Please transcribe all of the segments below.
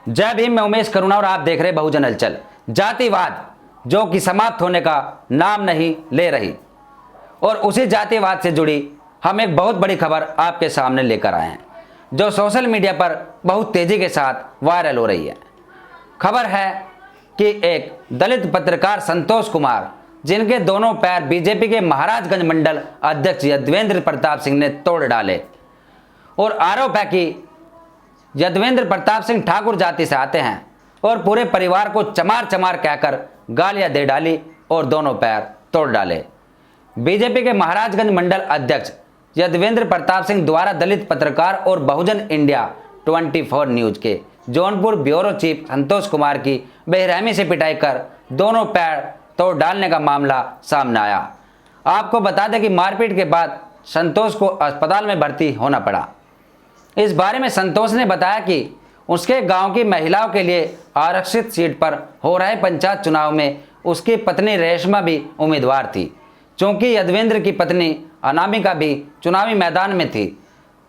जय भीम, मैं उमेश करुणा और आप देख रहे बहुजन हलचल। जातिवाद जो कि समाप्त होने का नाम नहीं ले रही, और उसी जातिवाद से जुड़ी हम एक बहुत बड़ी खबर आपके सामने लेकर आए हैं, जो सोशल मीडिया पर बहुत तेजी के साथ वायरल हो रही है। खबर है कि एक दलित पत्रकार संतोष कुमार, जिनके दोनों पैर बीजेपी के महाराजगंज मंडल अध्यक्ष यदवेंद्र प्रताप सिंह ने तोड़ डाले, और आरोप है कि यदवेंद्र प्रताप सिंह ठाकुर जाति से आते हैं और पूरे परिवार को चमार चमार कहकर गालियां दे डाली और दोनों पैर तोड़ डाले। बीजेपी के महाराजगंज मंडल अध्यक्ष यदवेंद्र प्रताप सिंह द्वारा दलित पत्रकार और बहुजन इंडिया 24 न्यूज के जौनपुर ब्यूरो चीफ संतोष कुमार की बेरहमी से पिटाई कर दोनों पैर तोड़ डालने का मामला सामने आया। आपको बता दें कि मारपीट के बाद संतोष को अस्पताल में भर्ती होना पड़ा। इस बारे में संतोष ने बताया कि उसके गांव की महिलाओं के लिए आरक्षित सीट पर हो रहे पंचायत चुनाव में उसकी पत्नी रेशमा भी उम्मीदवार थी। चूंकि यदवेंद्र की पत्नी अनामिका भी चुनावी मैदान में थी,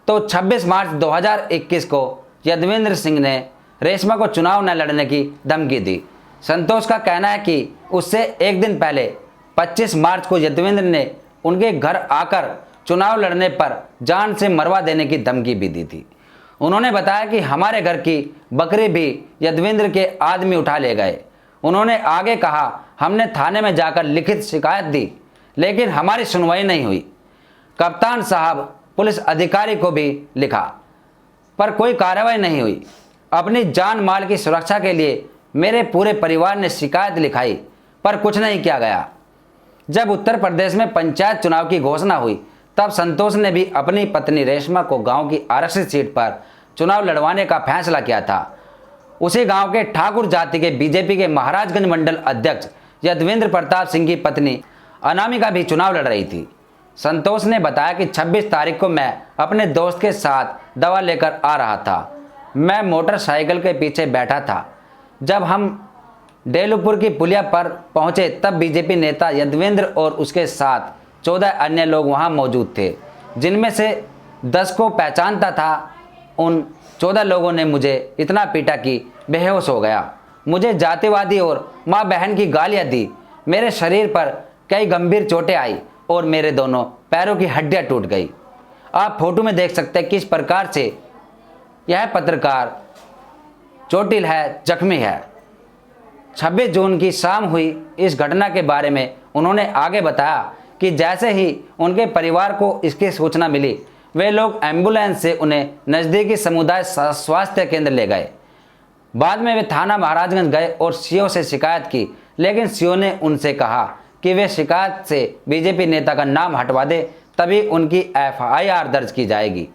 तो 26 मार्च 2021 को यदवेंद्र सिंह ने रेशमा को चुनाव न लड़ने की धमकी दी। संतोष का कहना है कि उससे एक दिन पहले 25 मार्च को यदवेंद्र ने उनके घर आकर चुनाव लड़ने पर जान से मरवा देने की धमकी भी दी थी। उन्होंने बताया कि हमारे घर की बकरी भी यदवेंद्र के आदमी उठा ले गए। उन्होंने आगे कहा, हमने थाने में जाकर लिखित शिकायत दी, लेकिन हमारी सुनवाई नहीं हुई। कप्तान साहब पुलिस अधिकारी को भी लिखा, पर कोई कार्रवाई नहीं हुई। अपनी जान माल की सुरक्षा के लिए मेरे पूरे परिवार ने शिकायत लिखाई, पर कुछ नहीं किया गया। जब उत्तर प्रदेश में पंचायत चुनाव की घोषणा हुई, तब संतोष ने भी अपनी पत्नी रेशमा को गांव की आरक्षित सीट पर चुनाव लड़वाने का फैसला किया था। उसी गांव के ठाकुर जाति के बीजेपी के महाराजगंज मंडल अध्यक्ष यदवेंद्र प्रताप सिंह की पत्नी अनामिका भी चुनाव लड़ रही थी। संतोष ने बताया कि 26 तारीख को मैं अपने दोस्त के साथ दवा लेकर आ रहा था। मैं मोटरसाइकिल के पीछे बैठा था। जब हम डेलूपुर की पुलिया पर पहुंचे, तब बीजेपी नेता यदवेंद्र और उसके साथ 14 अन्य लोग वहां मौजूद थे, जिनमें से 10 को पहचानता था। उन 14 लोगों ने मुझे इतना पीटा कि बेहोश हो गया। मुझे जातिवादी और माँ बहन की गालियां दी। मेरे शरीर पर कई गंभीर चोटें आई और मेरे दोनों पैरों की हड्डियां टूट गई। आप फोटो में देख सकते हैं किस प्रकार से यह पत्रकार चोटिल है, जख्मी है। 26 जून की शाम हुई इस घटना के बारे में उन्होंने आगे बताया कि जैसे ही उनके परिवार को इसकी सूचना मिली, वे लोग एम्बुलेंस से उन्हें नज़दीकी समुदाय स्वास्थ्य केंद्र ले गए। बाद में वे थाना महाराजगंज गए और सीओ से शिकायत की, लेकिन सीओ ने उनसे कहा कि वे शिकायत से बीजेपी नेता का नाम हटवा दे, तभी उनकी एफआईआर दर्ज की जाएगी।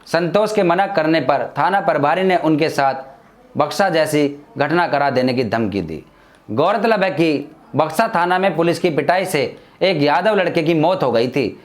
संतोष के मना करने पर थाना प्रभारी ने उनके साथ बक्सा जैसी घटना करा देने की धमकी दी। गौरतलब है कि बक्सा थाना में पुलिस की पिटाई से एक यादव लड़के की मौत हो गई थी।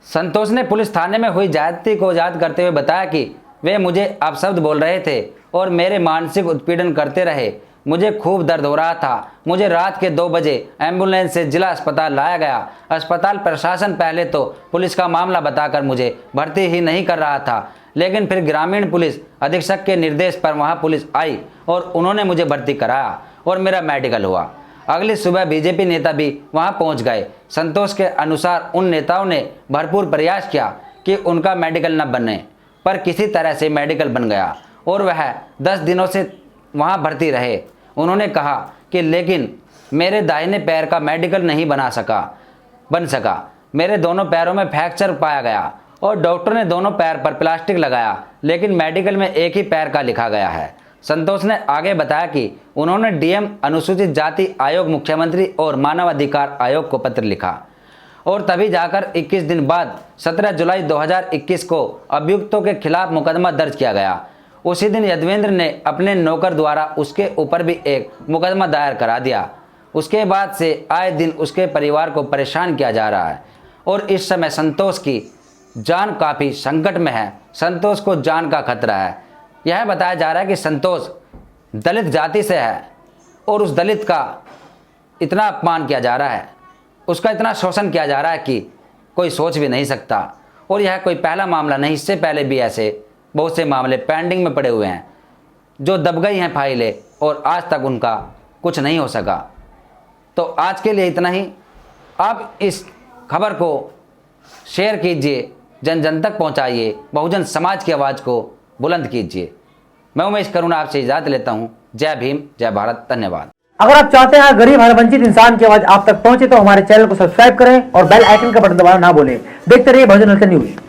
संतोष ने पुलिस थाने में हुई ज्यादती को याद करते हुए बताया कि वे मुझे अपशब्द बोल रहे थे और मेरे मानसिक उत्पीड़न करते रहे। मुझे खूब दर्द हो रहा था। मुझे रात के 2 बजे एम्बुलेंस से जिला अस्पताल लाया गया। अस्पताल प्रशासन पहले तो पुलिस का मामला बताकर मुझे भर्ती ही नहीं कर रहा था, लेकिन फिर ग्रामीण पुलिस अधीक्षक के निर्देश पर वहां पुलिस आई और उन्होंने मुझे भर्ती कराया और मेरा मेडिकल हुआ। अगली सुबह बीजेपी नेता भी वहां पहुंच गए। संतोष के अनुसार उन नेताओं ने भरपूर प्रयास किया कि उनका मेडिकल न बने, पर किसी तरह से मेडिकल बन गया और वह 10 दिनों से वहां भर्ती रहे। उन्होंने कहा कि लेकिन मेरे दाहिने पैर का मेडिकल नहीं बन सका। मेरे दोनों पैरों में फ्रैक्चर पाया गया और डॉक्टर ने दोनों पैर पर प्लास्टिक लगाया, लेकिन मेडिकल में एक ही पैर का लिखा गया है। संतोष ने आगे बताया कि उन्होंने डीएम, अनुसूचित जाति आयोग, मुख्यमंत्री और मानव अधिकार आयोग को पत्र लिखा, और तभी जाकर 21 दिन बाद 17 जुलाई 2021 को अभियुक्तों के खिलाफ मुकदमा दर्ज किया गया। उसी दिन यदवेंद्र ने अपने नौकर द्वारा उसके ऊपर भी एक मुकदमा दायर करा दिया। उसके बाद से आए दिन उसके परिवार को परेशान किया जा रहा है और इस समय संतोष की जान काफ़ी संकट में है। संतोष को जान का खतरा है। यह बताया जा रहा है कि संतोष दलित जाति से है और उस दलित का इतना अपमान किया जा रहा है, उसका इतना शोषण किया जा रहा है कि कोई सोच भी नहीं सकता। और यह कोई पहला मामला नहीं, इससे पहले भी ऐसे बहुत से मामले पेंडिंग में पड़े हुए हैं। जो दब गई हैं फाइलें और आज तक उनका कुछ नहीं हो सका। तो आज के लिए इतना ही। आप इस खबर को शेयर कीजिए, जन जन तक पहुंचाइए, बहुजन समाज की आवाज़ को बुलंद कीजिए। मैं उमेश करुणा आपसे इजाज़त लेता हूं। जय भीम, जय भारत, धन्यवाद। अगर आप चाहते हैं गरीब हर वंचित इंसान की आवाज आप तक पहुंचे तो हमारे चैनल को सब्सक्राइब करें और बेल आइकन का बटन दबाना ना भूलें। देखते रहिए बहुजन हलचल न्यूज।